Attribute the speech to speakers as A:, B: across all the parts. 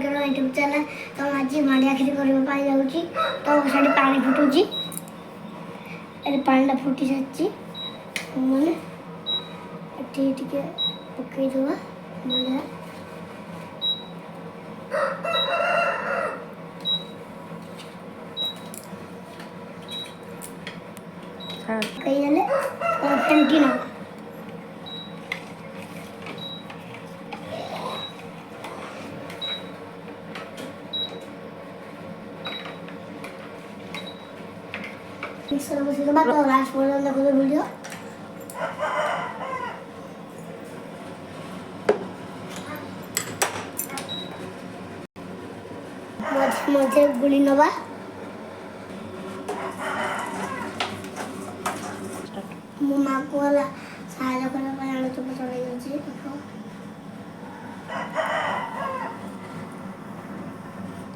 A: केवल YouTube channel. तो आज मांडिया खीर करने जाऊँगी। तो साड़ी पानी फुटुची ए पानी फुटी सारी मैंने टे पकई दवा मांडिया कई देले फेंटी ना मिक्सर बसे बात और लास्ट पर्यंत देखो वीडियो मझे गुली नवा मो माँ को वाला साहाଯ୍य करने पर आलू चोपा चढ़ाई जाଉଛି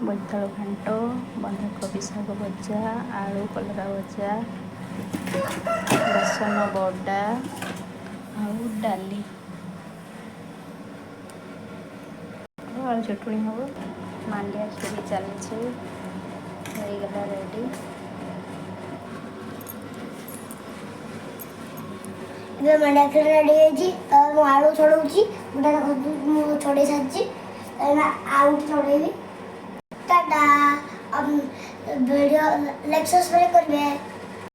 B: बोईतालु घांट बंधाकोबी शाग भजा आलू कलरा भजा बेसन बड़ा आउ डाली आलू चटणी हम मांडिया खीर चली गला रेडी
A: ये मांडिया खीर रेडी है तो आलू छड़ाऊँगी गोटे छड़े सारी आलू छड़ेबी टाटा वीडियो लाइक सब्सक्राइब करेंगे।